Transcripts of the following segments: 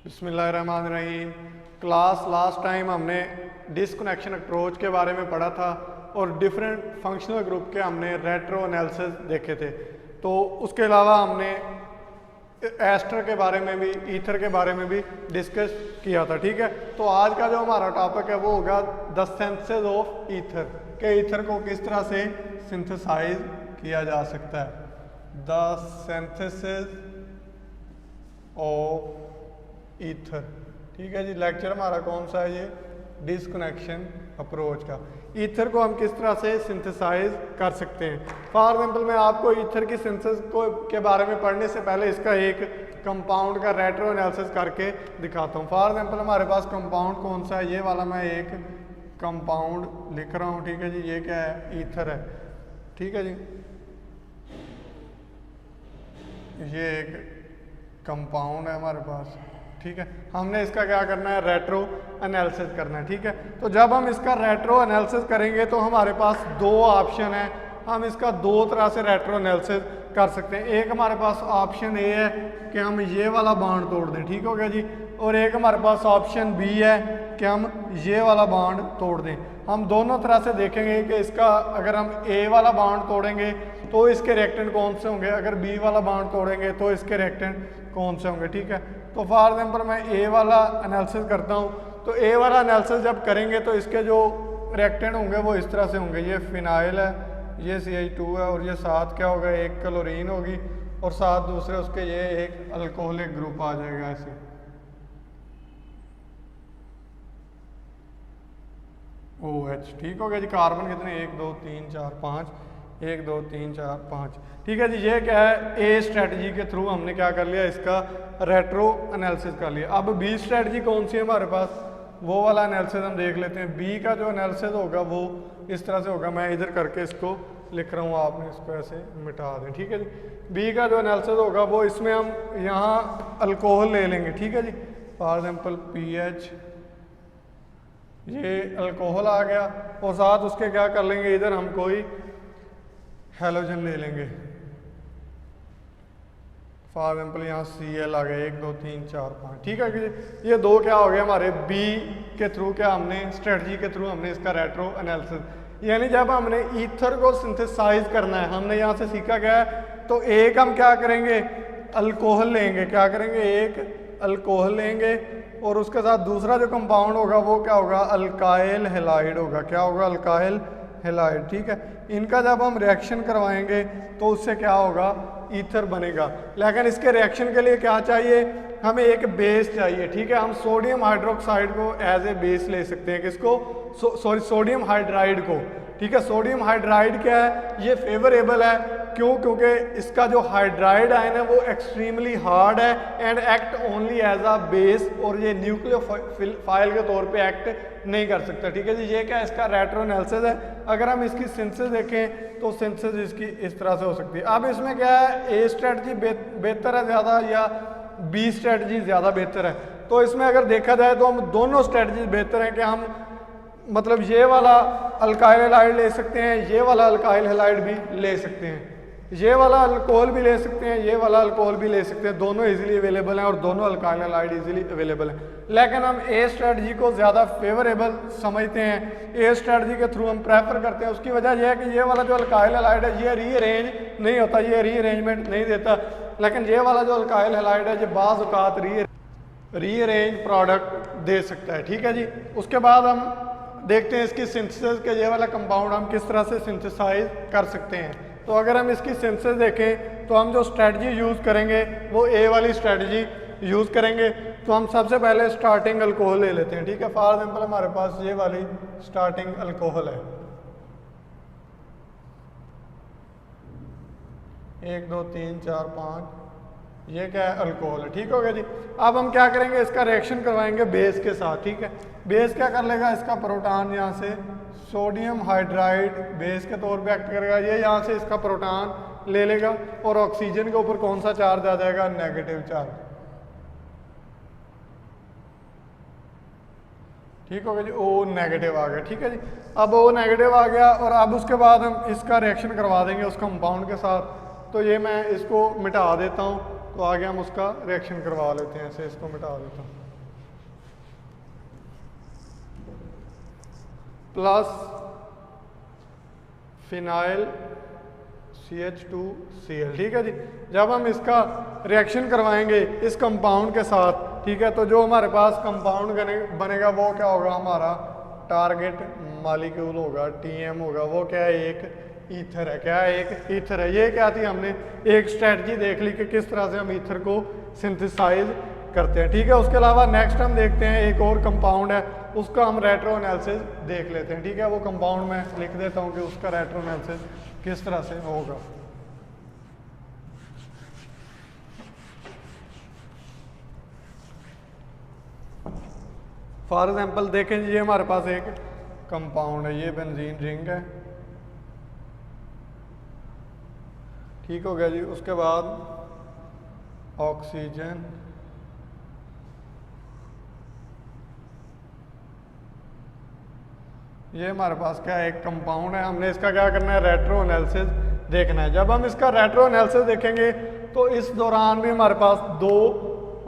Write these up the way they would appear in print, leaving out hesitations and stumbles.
बिस्मिल्लाहिर्रहमानिर्रहीम। Class last time हमने disconnection approach के बारे में पढ़ा था और डिफरेंट फंक्शनल ग्रुप के हमने रेट्रो एनालिसिस देखे थे। तो उसके अलावा हमने एस्टर के बारे में भी, ईथर के बारे में भी डिस्कस किया था। ठीक है, तो आज का जो हमारा टॉपिक है वो होगा द सिंथेसिस ऑफ ईथर, के ईथर को किस तरह से सिंथेसाइज किया जा सकता है। The synthesis of ether. ठीक है जी, लेक्चर हमारा कौन सा है? ये डिस्कनेक्शन अप्रोच का। ईथर को हम किस तरह से सिंथेसाइज कर सकते हैं। फॉर एग्जाम्पल मैं आपको ईथर की सिंथेसिस को के बारे में पढ़ने से पहले इसका एक कंपाउंड का रेट्रो एनालिसिस करके दिखाता हूँ। फॉर एग्जाम्पल हमारे पास कंपाउंड कौन सा है? ये वाला मैं एक कंपाउंड लिख रहा हूँ। ठीक है जी, ये क्या है? ईथर है। ठीक है जी, ये एक कंपाउंड है हमारे पास। ठीक है, हमने इसका क्या करना है? रेट्रो एनालिसिस करना है। ठीक है, तो जब हम इसका रेट्रो एनालिसिस करेंगे तो हमारे पास दो ऑप्शन है। हम इसका दो तरह से रेट्रो एनालिसिस कर सकते हैं। एक हमारे पास ऑप्शन ए है कि हम ये वाला बॉन्ड तोड़ दें। ठीक हो गया जी। और एक हमारे पास ऑप्शन बी है कि हम ये वाला बॉन्ड तोड़ दें। हम दोनों तरह से देखेंगे कि इसका अगर हम ए वाला बॉन्ड तोड़ेंगे तो इसके रिएक्टेंट कौन से होंगे, अगर बी वाला बॉन्ड तोड़ेंगे तो इसके रिएक्टेंट कौन से होंगे। ठीक है, तो फॉर एग्जाम्पल मैं ए वाला एनालिसिस करता हूँ। तो ए वाला एनालिसिस जब करेंगे तो इसके जो रिएक्टेंट होंगे वो इस तरह से होंगे। ये फिनाइल है, ये CH2 है, और ये साथ क्या होगा? एक क्लोरीन होगी, और साथ दूसरे उसके ये एक अल्कोहलिक ग्रुप आ जाएगा ऐसे। OH। ठीक हो गया जी। कार्बन कितने? 1 2 3 4 5, 1 2 3 4 5। ठीक है जी, ये क्या है? ए स्ट्रेटजी के थ्रू हमने क्या कर लिया? इसका रेट्रो एनालिसिस कर लिया। अब बी स्ट्रेटजी कौन सी है हमारे पास? वो वाला एनालिसिस हम देख लेते हैं। बी का जो एनालिसिस होगा वो इस तरह से होगा। मैं इधर करके इसको लिख रहा हूँ, आपने इसको ऐसे मिटा दें। ठीक है जी, बी का जो एनालिसिस होगा वो इसमें हम यहाँ अल्कोहल ले लेंगे। ठीक है जी, फॉर एग्जाम्पल PH, ये अल्कोहल आ गया, और साथ उसके क्या कर लेंगे? इधर हम कोई हैलोजन ले लेंगे। फॉर एग्जाम्पल यहाँ Cl आ गया, 1 2 3 4 5। ठीक है कि ये दो क्या हो गया हमारे बी के थ्रू, क्या हमने स्ट्रेटजी के थ्रू हमने इसका रेट्रो एनालिसिस। यानी जब हमने ईथर को सिंथेसाइज करना है, हमने यहाँ से सीखा क्या है? तो एक हम क्या करेंगे? अल्कोहल लेंगे। क्या करेंगे? एक अल्कोहल लेंगे, और उसके साथ दूसरा जो कंपाउंड होगा वो क्या होगा? अल्काइल हैलाइड होगा। क्या होगा? Alkyl halide. ठीक है, इनका जब हम रिएक्शन करवाएंगे तो उससे क्या होगा? ईथर बनेगा। लेकिन इसके रिएक्शन के लिए क्या चाहिए? हमें एक बेस चाहिए। ठीक है, हम सोडियम हाइड्रोक्साइड को एज ए बेस ले सकते हैं। किसको? सॉरी, सोडियम हाइड्राइड को। ठीक है, सोडियम हाइड्राइड क्या है? ये फेवरेबल है। क्यों? क्योंकि इसका जो हाइड्राइड आयन है वो एक्सट्रीमली हार्ड है and act only as a base, और ये न्यूक्लियोफाइल के तौर पे एक्ट नहीं कर सकता। ठीक है जी, ये क्या इसका रेट्रो एनालिसिस है। अगर हम इसकी सिंथेसिस देखें तो सिंथेसिस इसकी इस तरह से हो सकती है। अब इसमें क्या है? ए स्ट्रेटजी बेहतर है ज़्यादा या बी स्ट्रेटजी ज़्यादा बेहतर है? तो इसमें अगर देखा जाए तो हम दोनों स्ट्रेटजी बेहतर हैं। कि हम मतलब ये वाला अल्काइल हैलाइड ले सकते हैं, ये वाला अल्काइल हैलाइड भी ले सकते हैं, ये वाला अल्कोहल भी ले सकते हैं, ये वाला अल्कोहल भी ले सकते हैं। दोनों इजीली अवेलेबल हैं और दोनों अल्काइल हैलाइड इजीली अवेलेबल हैं। लेकिन हम ए स्ट्रेटजी को ज़्यादा फेवरेबल समझते हैं, ए स्ट्रेटजी के थ्रू हम प्रेफर करते हैं। उसकी वजह यह है कि ये वाला जो अल्काइल हैलाइड है ये रीअरेंज नहीं होता, ये रीअरेंजमेंट नहीं देता। लेकिन ये वाला जो अल्काइल हैलाइड है ये बाज़ औक़ात रीअरेंज प्रोडक्ट दे सकता है। ठीक है जी, उसके बाद हम देखते हैं इसकी सिंथेसिस के ये वाला कंपाउंड हम किस तरह से सिंथेसाइज कर सकते हैं। तो अगर हम इसकी सिंथेसिस देखें तो हम जो स्ट्रेटजी यूज़ करेंगे वो ए वाली स्ट्रेटजी यूज़ करेंगे। तो हम सबसे पहले स्टार्टिंग अल्कोहल ले लेते हैं। ठीक है, फॉर एग्जाम्पल हमारे पास ये वाली स्टार्टिंग अल्कोहल है, 1 2 3 4 5, ये क्या है? अल्कोहल है। ठीक हो गया जी। अब हम क्या करेंगे? इसका रिएक्शन करवाएंगे बेस के साथ। ठीक है, बेस क्या कर लेगा? इसका प्रोटॉन यहाँ से सोडियम हाइड्राइड बेस के तौर पे एक्ट करेगा। ये यहाँ से इसका प्रोटॉन ले लेगा और ऑक्सीजन के ऊपर कौन सा चार्ज आ जाएगा? Negative charge. ठीक हो गया जी, O नेगेटिव आ गया। ठीक है जी, अब O नेगेटिव आ गया, और अब उसके बाद हम इसका रिएक्शन करवा देंगे उस कंपाउंड के साथ। तो ये मैं इसको मिटा देता हूँ। तो आगे हम उसका रिएक्शन करवा लेते हैं। ऐसे इसको मिटा देता हूँ। प्लस फिनाइल CH2Cl, ठीक है जी। जब हम इसका रिएक्शन करवाएंगे इस कंपाउंड के साथ, ठीक है, तो जो हमारे पास कंपाउंड बनेगा वो क्या होगा, हमारा टारगेट मॉलिक्यूल होगा, TM होगा। वो क्या है, एक ईथर है। क्या है, एक ईथर है। ये क्या थी, हमने एक स्ट्रेटजी देख ली कि किस तरह से हम ईथर को सिंथेसाइज करते हैं, ठीक है। उसके अलावा नेक्स्ट हम देखते हैं एक और कंपाउंड है, उसका हम रेट्रो एनालिसिस देख लेते हैं, ठीक है। वो कंपाउंड में लिख देता हूँ कि उसका रेट्रो एनालिसिस किस तरह से होगा। फॉर एग्जाम्पल देखें जी, ये हमारे पास एक कंपाउंड है, ये बेंजीन रिंग है, ठीक हो गया जी। उसके बाद ऑक्सीजन, ये हमारे पास क्या है, एक कंपाउंड है। हमने इसका क्या करना है, रेट्रो एनालिसिस देखना है। जब हम इसका रेट्रो एनालिसिस देखेंगे तो इस दौरान भी हमारे पास दो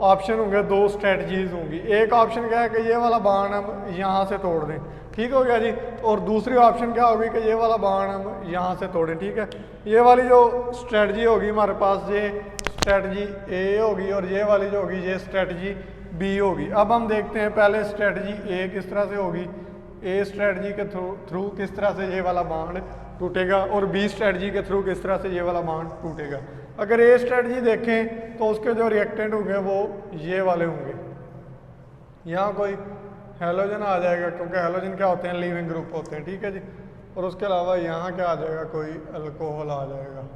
ऑप्शन होंगे, दो स्ट्रेटजीज होंगी। एक ऑप्शन क्या है कि ये वाला बाण हम यहाँ से तोड़ दें, ठीक हो गया जी। और दूसरी ऑप्शन क्या होगी कि ये वाला बाण हम यहाँ से तोड़ें, ठीक है। ये वाली जो स्ट्रेटजी होगी हमारे पास, ये स्ट्रेटजी ए होगी, और ये वाली जो होगी ये स्ट्रेटजी बी होगी। अब हम देखते हैं पहले स्ट्रेटजी ए किस तरह से होगी। ए स्ट्रेटजी के थ्रू किस तरह से ये वाला बाण टूटेगा, और बी स्ट्रेटजी के थ्रू किस तरह से ये वाला बाण टूटेगा। अगर ए स्ट्रेटजी देखें तो उसके जो रिएक्टेंट होंगे वो ये वाले होंगे। यहाँ कोई हेलोजन आ जाएगा, क्योंकि हेलोजन क्या होते हैं, लीविंग ग्रुप होते हैं, ठीक है जी। और उसके अलावा यहाँ क्या आ जाएगा, कोई अल्कोहल आ जाएगा,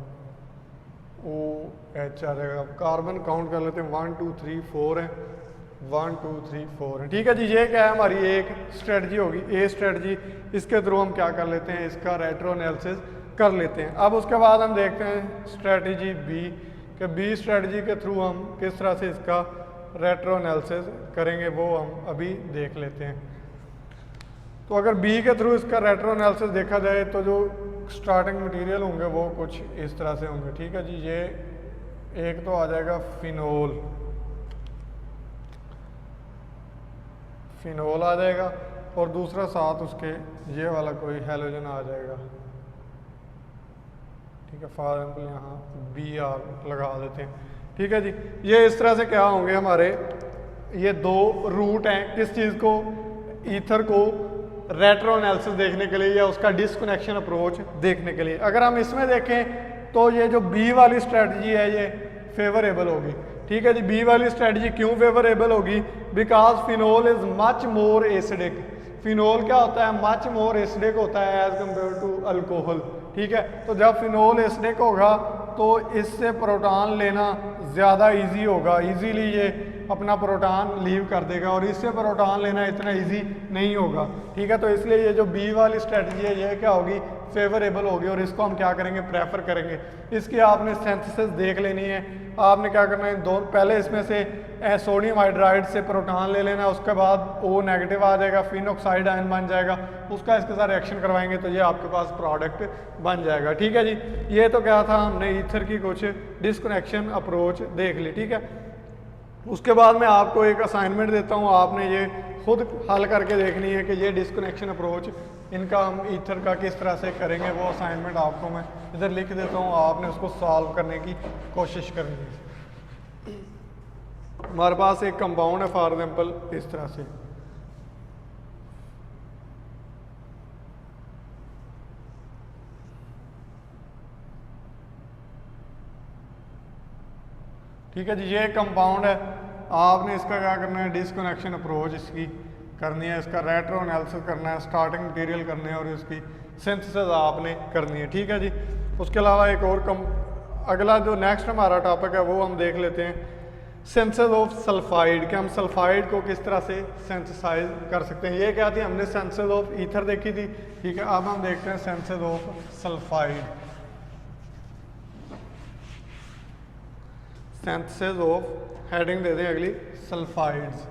OH आ जाएगा। कार्बन काउंट कर लेते हैं, 1 2 3 4 है, 1 2 3 4 है, ठीक है जी। ये क्या है, हमारी एक स्ट्रेटजी होगी, ए स्ट्रेटजी। इसके थ्रू हम क्या कर लेते हैं, इसका रेट्रो एनालिसिस कर लेते हैं। अब उसके बाद हम देखते हैं स्ट्रेटजी बी, कि बी स्ट्रेटजी के थ्रू हम किस तरह से इसका रेट्रो एनालिसिस करेंगे, वो हम अभी देख लेते हैं। तो अगर बी के थ्रू इसका रेट्रो एनालिसिस देखा जाए तो जो स्टार्टिंग मटेरियल होंगे वो कुछ इस तरह से होंगे, ठीक है जी। ये एक तो आ जाएगा फिनोल, फिनोल आ जाएगा, और दूसरा साथ उसके ये वाला कोई हेलोजन आ जाएगा, ठीक है। फॉर एग्जाम्पल यहाँ Br लगा देते हैं, ठीक है जी। ये इस तरह से क्या होंगे हमारे, ये दो रूट हैं किस चीज़ को, ईथर को रेट्रो एनालिसिस देखने के लिए या उसका डिस्कनेक्शन अप्रोच देखने के लिए। अगर हम इसमें देखें तो ये जो बी वाली स्ट्रेटजी है ये फेवरेबल होगी, ठीक है जी। बी वाली स्ट्रेटजी क्यों फेवरेबल होगी, because phenol is much more acidic. Phenol क्या होता है, मच मोर एसिडिक होता है एज कम्पेयर टू अल्कोहल, ठीक है। तो जब फिनोल एसिडिक होगा तो इससे प्रोटॉन लेना ज़्यादा इजी होगा, इजीली ये अपना प्रोटॉन लीव कर देगा, और इससे प्रोटॉन लेना इतना इजी नहीं होगा, ठीक है। तो इसलिए ये जो बी वाली स्ट्रेटजी है ये क्या होगी, फेवरेबल होगी, और इसको हम क्या करेंगे, प्रेफर करेंगे। इसकी आपने सिंथेसिस देख लेनी है। आपने क्या करना है, दो पहले इसमें से सोडियम हाइड्राइड से प्रोटॉन ले लेना, उसके बाद O नेगेटिव आ जाएगा, फिनॉक्साइड आयन बन जाएगा, उसका इसके साथ रिएक्शन करवाएंगे तो ये आपके पास प्रोडक्ट बन जाएगा, ठीक है जी। ये तो क्या था, हमने ईथर की कुछ डिस्कनेक्शन अप्रोच देख ली, ठीक है। उसके बाद मैं आपको एक असाइनमेंट देता हूँ, आपने ये खुद हल करके देखनी है कि ये डिस्कनेक्शन अप्रोच इनका हम ईथर का किस तरह से करेंगे। वो असाइनमेंट आपको मैं इधर लिख देता हूँ, आपने उसको सॉल्व करने की कोशिश करनी है। हमारे पास एक कंपाउंड है फॉर एग्जाम्पल इस तरह से, ठीक है जी। ये कंपाउंड है, आपने इसका क्या करना है, डिस्कनेक्शन अप्रोच इसकी करनी है, इसका रेट्रो एनालिसिस करना है, स्टार्टिंग मटेरियल करने है, और इसकी सिंथेसिस आपने करनी है, ठीक है जी। उसके अलावा एक और अगला जो नेक्स्ट हमारा टॉपिक है वो हम देख लेते हैं, सिंथेसिस ऑफ सल्फाइड, कि हम सल्फाइड को किस तरह से सिंथेसाइज कर सकते हैं। ये क्या थी, हमने सिंथेसिस ऑफ ईथर देखी थी, ठीक है। अब हम देखते हैं synthesis of sulphide, synthesis of, heading दे दें अगली, सल्फाइड्स।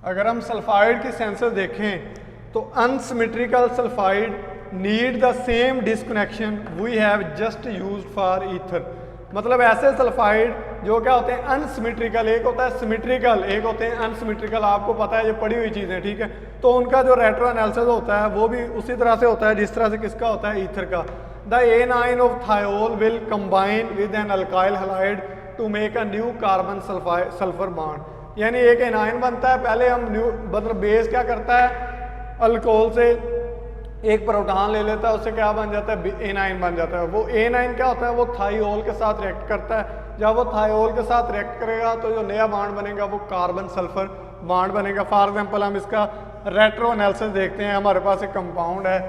अगर हम सल्फाइड की सिंथेसिस देखें तो unsymmetrical sulphide need the same disconnection we have just used for ether. मतलब ऐसे सल्फाइड जो क्या होते हैं अनसिमेट्रिकल, एक होता है सिमेट्रिकल, एक होते हैं अनसिमेट्रिकल, आपको पता है ये पड़ी हुई चीज़ें, ठीक है। तो उनका जो रेट्रो एनालिसिस होता है वो भी उसी तरह से होता है जिस तरह से किसका होता है, ईथर का। The anion of thiol will combine with an alkyl halide to make a new carbon sulphur bond. यानी एक एनाइन बनता है, पहले हम न्यू मतलब बेस क्या करता है, अल्कोहल से एक प्रोटॉन ले लेता है, उससे क्या बन जाता है, एनाइन बन जाता है। वो एनाइन क्या होता है, वो थाइओल के साथ रिएक्ट करता है। जब वो थाइओल के साथ रिएक्ट करेगा तो जो नया बॉन्ड बनेगा वो कार्बन सल्फर बॉन्ड बनेगा। फॉर एग्जांपल हम इसका रेट्रो एनालिसिस देखते हैं। हमारे पास एक कंपाउंड है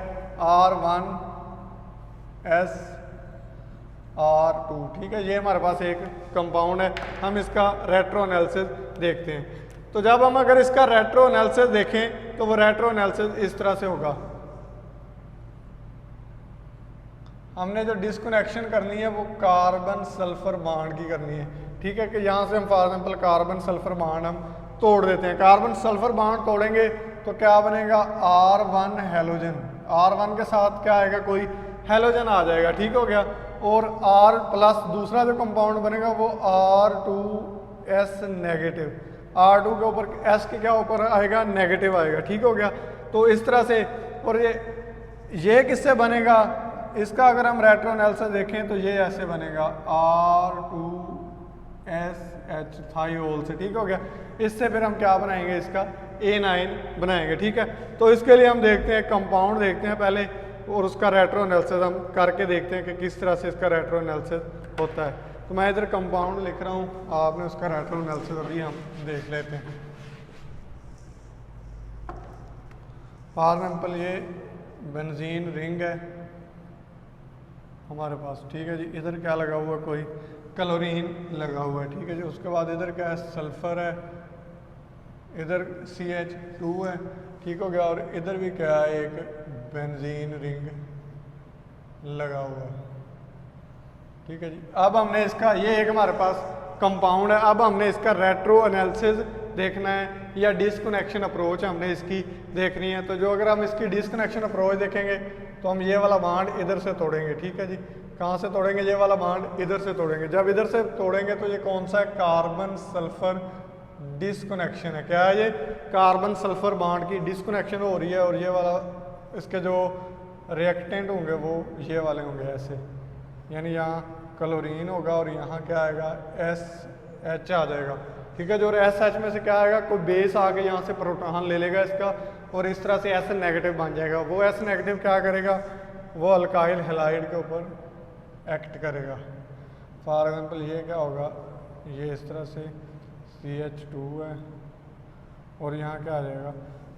R1SR2, ठीक है, ये हमारे पास एक कंपाउंड है। हम इसका रेट्रो एनालिसिस देखते हैं। तो जब हम अगर इसका रेट्रो एनालिसिस देखें तो वो रेट्रो एनालिसिस इस तरह से होगा। हमने जो डिस्कनेक्शन करनी है वो कार्बन सल्फर बॉन्ड की करनी है, ठीक है, कि यहाँ से हम for example carbon sulphur bond हम तोड़ देते हैं। कार्बन सल्फर बॉन्ड तोड़ेंगे तो क्या बनेगा, R1 हेलोजन, R1 के साथ क्या आएगा, कोई हेलोजन आ जाएगा, ठीक हो गया। और R प्लस दूसरा जो कंपाउंड बनेगा वो R2S नेगेटिव, R2 के ऊपर S के क्या ऊपर आएगा, नेगेटिव आएगा, ठीक हो गया। तो इस तरह से, और ये किससे बनेगा, इसका अगर हम रेट्रो एनालिसिस देखें तो ये ऐसे बनेगा R2SH थाइओल से, ठीक हो गया। इससे फिर हम क्या बनाएंगे, इसका A9 बनाएंगे, ठीक है। तो इसके लिए हम देखते हैं कंपाउंड देखते हैं पहले, और उसका रेट्रो एनालिसिस हम करके देखते हैं कि किस तरह से इसका रेट्रो एनालिसिस होता है। तो मैं इधर कंपाउंड लिख रहा हूँ, आपने उसका रेट्रो एनालिसिस अभी हम देख लेते हैं। फॉर एग्जाम्पल ये बेंजीन रिंग है हमारे पास, ठीक है जी। इधर क्या लगा हुआ, कोई क्लोरीन लगा हुआ है, ठीक है जी। उसके बाद इधर क्या है, सल्फर है, इधर CH2 है, ठीक हो गया। और इधर भी क्या है, एक बेंजीन रिंग लगा हुआ है, ठीक है जी। अब हमने इसका, ये एक हमारे पास कंपाउंड है। अब हमने इसका रेट्रो एनालिसिस देखना है या डिस्कनेक्शन अप्रोच हमने इसकी देखनी है। तो जो अगर हम इसकी डिस्कनेक्शन अप्रोच देखेंगे तो हम ये वाला बॉन्ड इधर से तोड़ेंगे, ठीक है जी। कहाँ से तोड़ेंगे, ये वाला बॉन्ड इधर से तोड़ेंगे। जब इधर से तोड़ेंगे तो ये कौन सा है, कार्बन सल्फर डिस्कनेक्शन है। क्या है ये, कार्बन सल्फर बॉन्ड की डिस्कनेक्शन हो रही है। और ये वाला इसके जो रिएक्टेंट होंगे वो ये वाले होंगे ऐसे, यानी यहाँ क्लोरीन होगा और यहाँ क्या आएगा, SH आ जाएगा, ठीक है। जो SH में से क्या आएगा, कोई बेस आके यहाँ से प्रोटॉन ले लेगा इसका, और इस तरह से S नेगेटिव बन जाएगा। वो S नेगेटिव क्या करेगा, वो अल्काइल हैलाइड के ऊपर एक्ट करेगा। फॉर एग्जांपल ये क्या होगा, ये इस तरह से CH2 है और यहाँ क्या आ जाएगा,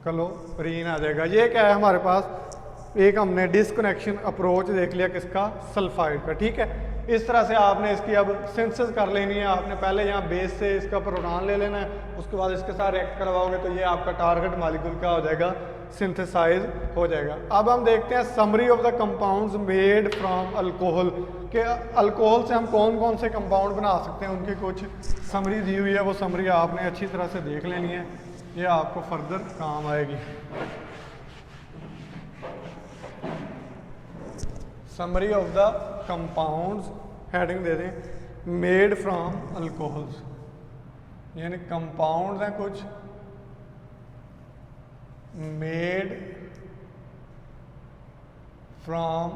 क्लोरीन आ जाएगा। ये क्या है हमारे पास, एक हमने डिस्कनेक्शन अप्रोच देख लिया किसका, सल्फाइड का, ठीक है। इस तरह से आपने इसकी अब सिंथेसिस कर लेनी है। आपने पहले यहाँ बेस से इसका प्रोटॉन ले लेना है, उसके बाद इसके साथ रिएक्ट करवाओगे तो ये आपका टारगेट मॉलिक्यूल क्या हो जाएगा, सिंथेसाइज हो जाएगा। अब हम देखते हैं summary of the compounds made from alcohol, कि अल्कोहल से हम कौन कौन से कंपाउंड बना सकते हैं, उनकी कुछ समरी दी हुई है। वो समरी आपने अच्छी तरह से देख लेनी है, ये आपको फर्दर काम आएगी। Summary of the compounds heading दे दें, मेड फ्रॉम अल्कोहल्स, यानी कंपाउंड्स हैं कुछ मेड फ्रॉम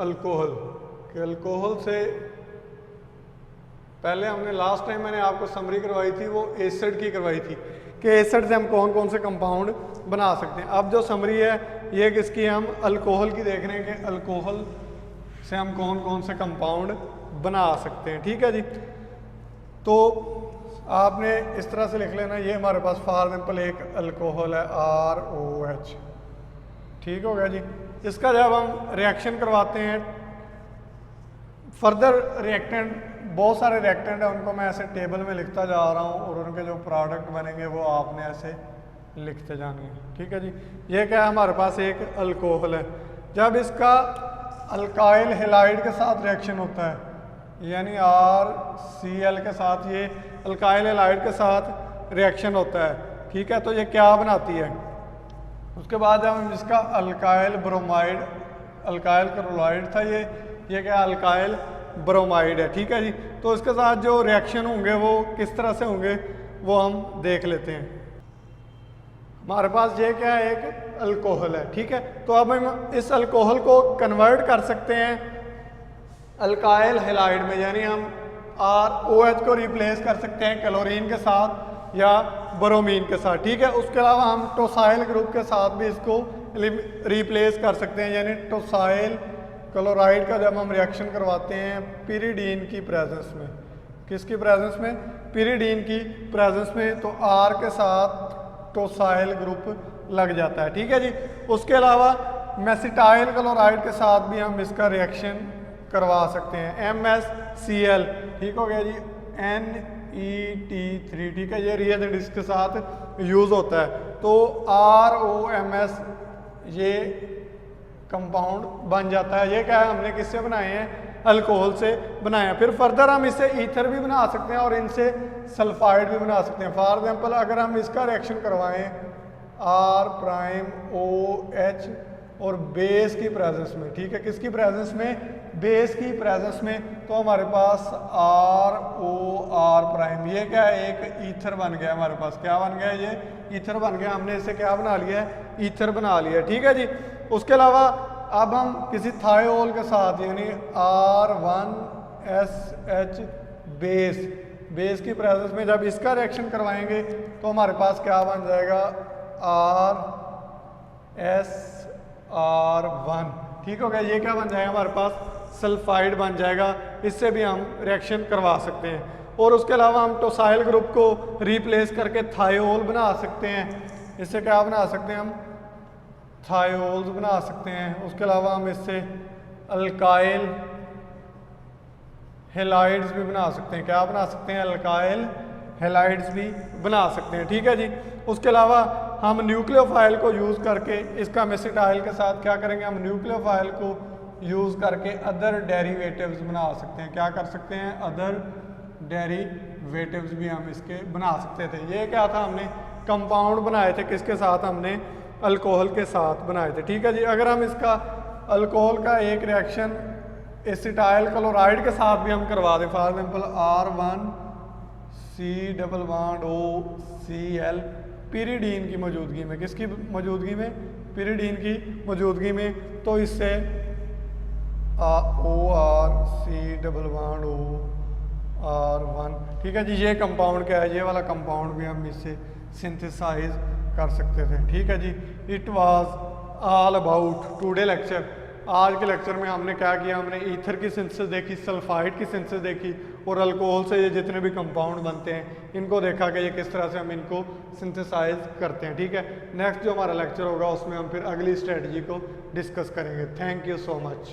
अल्कोहल, कि अल्कोहल से पहले हमने लास्ट टाइम मैंने आपको समरी करवाई थी वो एसिड की करवाई थी, कि एसिड से हम कौन कौन से कंपाउंड बना सकते हैं। अब जो समरी है ये किसकी, हम अल्कोहल की देख रहे हैं कि अल्कोहल से हम कौन कौन से कंपाउंड बना सकते हैं, ठीक है जी। तो आपने इस तरह से लिख लेना, ये हमारे पास फॉर एग्जाम्पल एक अल्कोहल है ROH, ठीक हो गया जी। इसका जब हम रिएक्शन करवाते हैं, फर्दर रिएक्टेंट, बहुत सारे रिएक्टेंट हैं, उनको मैं ऐसे टेबल में लिखता जा रहा हूँ और उनके जो प्रोडक्ट बनेंगे वो आपने ऐसे लिखते जाने हैं, ठीक है जी। ये क्या है, हमारे पास एक अल्कोहल है। जब इसका अल्काइल हैलाइड के साथ रिएक्शन होता है, यानी RCl के साथ, ये अल्काइल हैलाइड के साथ रिएक्शन होता है, ठीक है। तो ये क्या बनाती है, उसके बाद हम इसका अल्काइल ब्रोमाइड, अल्काइल क्लोराइड था ये क्या अल्काइल ब्रोमाइड है, ठीक है जी। तो इसके साथ जो रिएक्शन होंगे वो किस तरह से होंगे वो हम देख लेते हैं। हमारे पास ये क्या है, एक अल्कोहल है, ठीक है। तो अब हम इस अल्कोहल को कन्वर्ट कर सकते हैं अल्काइल हैलाइड में, यानी हम ROH को रिप्लेस कर सकते हैं क्लोरीन के साथ या ब्रोमीन के साथ, ठीक है। उसके अलावा हम टोसाइल ग्रुप के साथ भी इसको रिप्लेस कर सकते हैं, यानी टोसाइल क्लोराइड का जब हम रिएक्शन करवाते हैं पिरिडीन की प्रेजेंस में, किसकी प्रेजेंस में, पिरिडीन की प्रेजेंस में, तो R के साथ टोसाइल ग्रुप लग जाता है, ठीक है जी। उसके अलावा मेसिटाइल क्लोराइड के साथ भी हम इसका रिएक्शन करवा सकते हैं, MsCl, ठीक हो गया जी, NET3, ठीक है। ये रिएजेंट इसके साथ यूज होता है, तो ROMS ये कंपाउंड बन जाता है। ये क्या है, हमने किससे बनाए हैं, अल्कोहल से बनाए हैं। फिर फर्दर हम इससे ईथर भी बना सकते हैं और इनसे सल्फाइड भी बना सकते हैं। फॉर एग्जांपल अगर हम इसका रिएक्शन करवाएं R'OH और बेस की प्रेजेंस में, ठीक है, किसकी प्रेजेंस में, बेस की प्रेजेंस में, तो हमारे पास ROR', ये क्या है, एक ईथर बन गया हमारे पास, क्या बन गया, ये ईथर बन गया। हमने इसे क्या बना लिया है, ईथर बना लिया, ठीक है जी। उसके अलावा अब हम किसी थायोल के साथ यानी R1SH बेस की प्रेजेंस में जब इसका रिएक्शन करवाएंगे तो हमारे पास क्या बन जाएगा, RSR1, ठीक हो गया। ये क्या बन जाएगा, हमारे पास सल्फाइड बन जाएगा। इससे भी हम रिएक्शन करवा सकते हैं। और उसके अलावा हम टोसाइल ग्रुप को रिप्लेस करके थायोल बना सकते हैं। इससे क्या बना सकते हैं, हम थायोल्स बना सकते हैं। उसके अलावा हम इससे अल्काइल हेलाइड्स भी बना सकते हैं, क्या बना सकते हैं, अल्काइल हेलाइड्स भी बना सकते हैं, ठीक है जी। उसके अलावा हम न्यूक्लियोफाइल को यूज़ करके इसका मेसिटाइल के साथ क्या करेंगे, हम न्यूक्लियोफाइल को यूज़ करके अदर डेरिवेटिव्स बना सकते हैं। क्या कर सकते हैं, अदर डेरिवेटिव्स भी हम इसके बना सकते थे। ये क्या था, हमने कंपाउंड बनाए थे, किसके साथ, हमने अल्कोहल के साथ बनाए थे, ठीक है जी। अगर हम इसका अल्कोहल का एक रिएक्शन एसिटाइल क्लोराइड के साथ भी हम करवा दें, फॉर एग्जाम्पल R1C+OCl पिरिडीन की मौजूदगी में, किसकी मौजूदगी में, पिरिडीन की मौजूदगी में, तो इससे ORC+OR1, ठीक है जी। ये कंपाउंड क्या है, ये वाला कंपाउंड भी हम इससे सिंथेसाइज कर सकते थे, ठीक है जी। It was all about today lecture. आज के लेक्चर में हमने क्या किया, हमने ईथर की सिंथेसिस देखी, सल्फाइड की सिंथेसिस देखी और अल्कोहल से ये जितने भी कंपाउंड बनते हैं इनको देखा कि ये किस तरह से हम इनको सिंथेसाइज करते हैं, ठीक है। नेक्स्ट जो हमारा लेक्चर होगा उसमें हम फिर अगली स्ट्रेटजी को डिस्कस करेंगे। Thank you so much.